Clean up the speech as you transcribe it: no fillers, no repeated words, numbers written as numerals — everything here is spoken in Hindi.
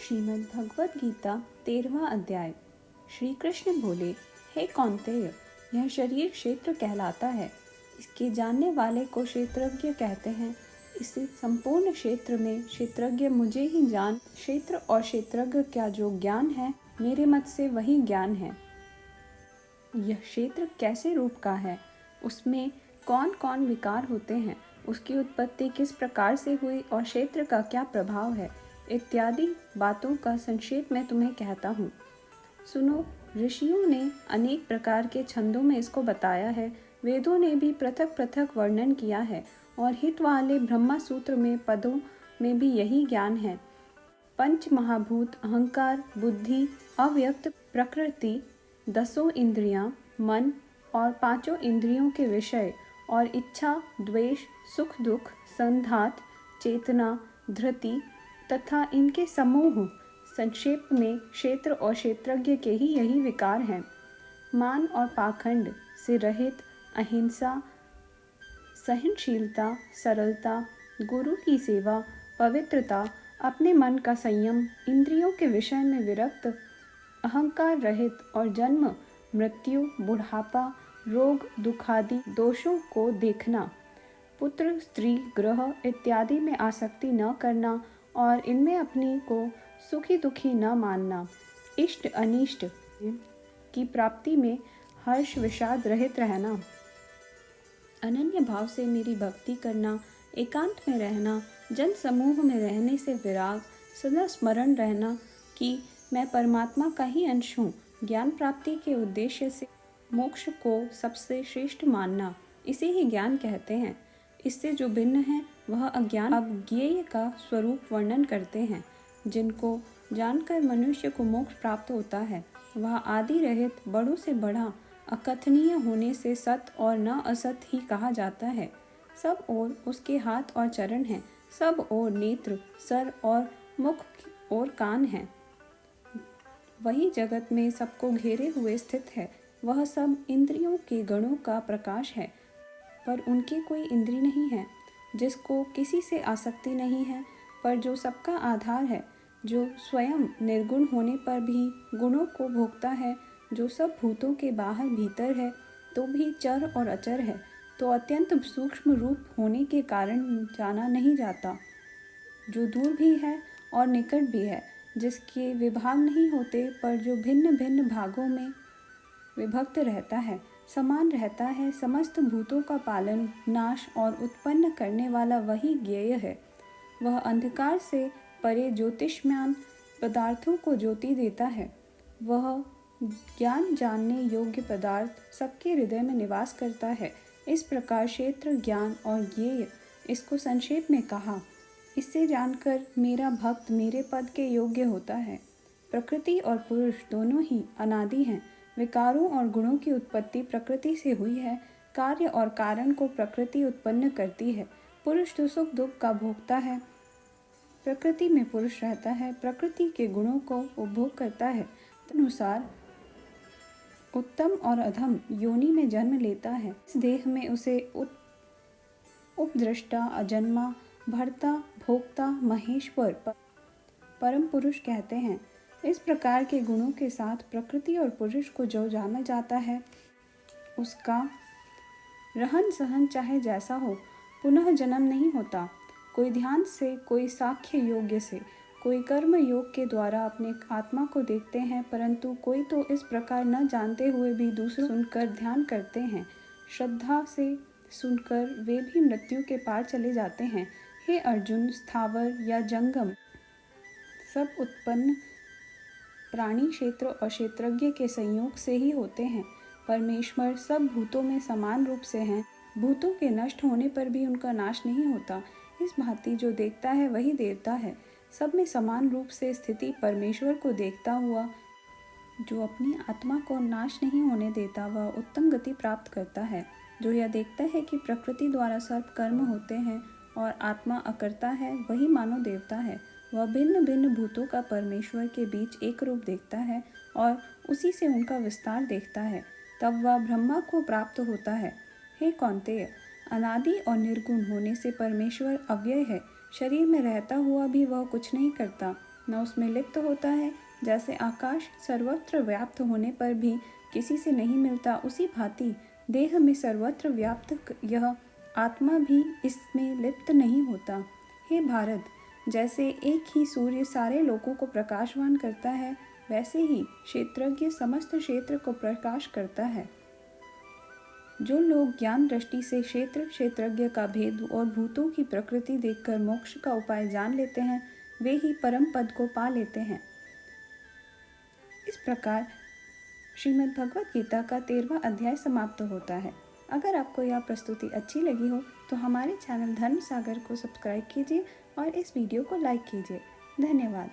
श्रीमद् भगवद गीता 13वां अध्याय। श्री कृष्ण बोले, हे कौन्तेय, यह शरीर क्षेत्र कहलाता है। इसके जानने वाले को क्षेत्रज्ञ कहते हैं। इसे संपूर्ण क्षेत्र में क्षेत्रज्ञ मुझे ही जान। क्षेत्र और क्षेत्रज्ञ का जो ज्ञान है, मेरे मत से वही ज्ञान है। यह क्षेत्र कैसे रूप का है, उसमें कौन कौन विकार होते हैं, उसकी उत्पत्ति किस प्रकार से हुई और क्षेत्र का क्या प्रभाव है, इत्यादि बातों का संक्षेप में तुम्हें कहता हूँ। सुनो, ऋषियों ने अनेक प्रकार के छंदों में इसको बताया है। वेदों ने भी पृथक पृथक वर्णन किया है और हित वाले ब्रह्मा सूत्र में पदों में भी यही ज्ञान है। पंच महाभूत, अहंकार, बुद्धि, अव्यक्त प्रकृति, 10 इंद्रियां, मन और 5 इंद्रियों के विषय और इच्छा, द्वेष, सुख दुख, संधात, चेतना, धृति तथा इनके समूह, संक्षेप में क्षेत्र और क्षेत्रज्ञ के ही यही विकार हैं। मान और पाखंड से रहित अहिंसा, सहनशीलता, सरलता, गुरु की सेवा, पवित्रता, अपने मन का संयम, इंद्रियों के विषय में विरक्त, अहंकार रहित और जन्म, मृत्यु, बुढ़ापा, रोग, दुखादि दोषों को देखना, पुत्र, स्त्री, ग्रह इत्यादि में आसक्ति न करना और इनमें अपनी को सुखी दुखी न मानना, इष्ट अनिष्ट की प्राप्ति में हर्ष विषाद रहित रहना, अनन्य भाव से मेरी भक्ति करना, एकांत में रहना, जन समूह में रहने से विराग, सदा स्मरण रहना कि मैं परमात्मा का ही अंश हूँ, ज्ञान प्राप्ति के उद्देश्य से मोक्ष को सबसे श्रेष्ठ मानना, इसे ही ज्ञान कहते हैं। इससे जो भिन्न है वह अज्ञान अज्ञेय का स्वरूप वर्णन करते हैं। जिनको जानकर मनुष्य को मोक्ष प्राप्त होता है, वह आदि रहित, बड़ों से बड़ा, अकथनीय होने से सत और न असत ही कहा जाता है। सब ओर उसके हाथ और चरण हैं, सब ओर नेत्र, सर और मुख और कान हैं। वही जगत में सबको घेरे हुए स्थित है। वह सब इंद्रियों के गणों का प्रकाश है, पर उनकी कोई इंद्री नहीं है। जिसको किसी से आसक्ति नहीं है, पर जो सबका आधार है, जो स्वयं निर्गुण होने पर भी गुणों को भोगता है, जो सब भूतों के बाहर भीतर है तो भी चर और अचर है, तो अत्यंत सूक्ष्म रूप होने के कारण जाना नहीं जाता, जो दूर भी है और निकट भी है, जिसके विभाग नहीं होते, पर जो भिन्न भिन्न भागों में विभक्त रहता है, समान रहता है, समस्त भूतों का पालन, नाश और उत्पन्न करने वाला वही ज्ञेय है। वह अंधकार से परे ज्योतिष्मान पदार्थों को ज्योति देता है। वह ज्ञान जानने योग्य पदार्थ सबके हृदय में निवास करता है। इस प्रकार क्षेत्र, ज्ञान और ज्ञेय इसको संक्षेप में कहा। इससे जानकर मेरा भक्त मेरे पद के योग्य होता है। प्रकृति और पुरुष दोनों ही अनादि हैं। विकारों और गुणों की उत्पत्ति प्रकृति से हुई है। कार्य और कारण को प्रकृति उत्पन्न करती है। पुरुष तो सुख दुख का भोगता है। प्रकृति में पुरुष रहता है, प्रकृति के गुणों को उपभोग करता है। तदनुसार उत्तम और अधम योनि में जन्म लेता है। इस देह में उसे उपद्रष्टा, अजन्मा, भर्ता, भोक्ता, महेश्वर, परम पुरुष कहते हैं। इस प्रकार के गुणों के साथ प्रकृति और पुरुष को जो जाना जाता है, उसका रहन सहन चाहे जैसा हो, पुनः जन्म नहीं होता। कोई ध्यान से, कोई साख्य योग्य से, कोई कर्म योग के द्वारा अपने आत्मा को देखते हैं, परंतु कोई तो इस प्रकार न जानते हुए भी दूसरों सुनकर ध्यान करते हैं। श्रद्धा से सुनकर वे भी मृत्यु के पार चले जाते हैं। हे अर्जुन, स्थावर या जंगम सब उत्पन्न प्राणी क्षेत्र और क्षेत्रज्ञ के संयोग से ही होते हैं। परमेश्वर सब भूतों में समान रूप से हैं। भूतों के नष्ट होने पर भी उनका नाश नहीं होता। इस भांति जो देखता है वही देवता है। सब में समान रूप से स्थिति परमेश्वर को देखता हुआ जो अपनी आत्मा को नाश नहीं होने देता, वह उत्तम गति प्राप्त करता है। जो यह देखता है कि प्रकृति द्वारा सर्व कर्म होते हैं और आत्मा अकर्ता है, वही मानो देवता है। वह भिन्न भिन्न भूतों का परमेश्वर के बीच एक रूप देखता है और उसी से उनका विस्तार देखता है, तब वह ब्रह्मा को प्राप्त होता है। हे कौन्तेय, अनादि और निर्गुण होने से परमेश्वर अव्यय है। शरीर में रहता हुआ भी वह कुछ नहीं करता। न उसमें लिप्त होता है। जैसे आकाश सर्वत्र व्याप्त होने पर भी किसी से नहीं मिलता, उसी भांति देह में सर्वत्र व्याप्त यह आत्मा भी इसमें लिप्त नहीं होता। हे भारत, जैसे एक ही सूर्य सारे लोगों को प्रकाशवान करता है, वैसे ही क्षेत्रज्ञ समस्त क्षेत्र को प्रकाश करता है। जो लोग ज्ञान दृष्टि से क्षेत्र क्षेत्रज्ञ का भेद और भूतों की प्रकृति देखकर मोक्ष का उपाय जान लेते हैं, वे ही परम पद को पा लेते हैं। इस प्रकार श्रीमद् भगवत गीता का 13वां अध्याय समाप्त होता है। अगर आपको यह प्रस्तुति अच्छी लगी हो तो हमारे चैनल धर्म सागर को सब्सक्राइब कीजिए और इस वीडियो को लाइक कीजिए। धन्यवाद।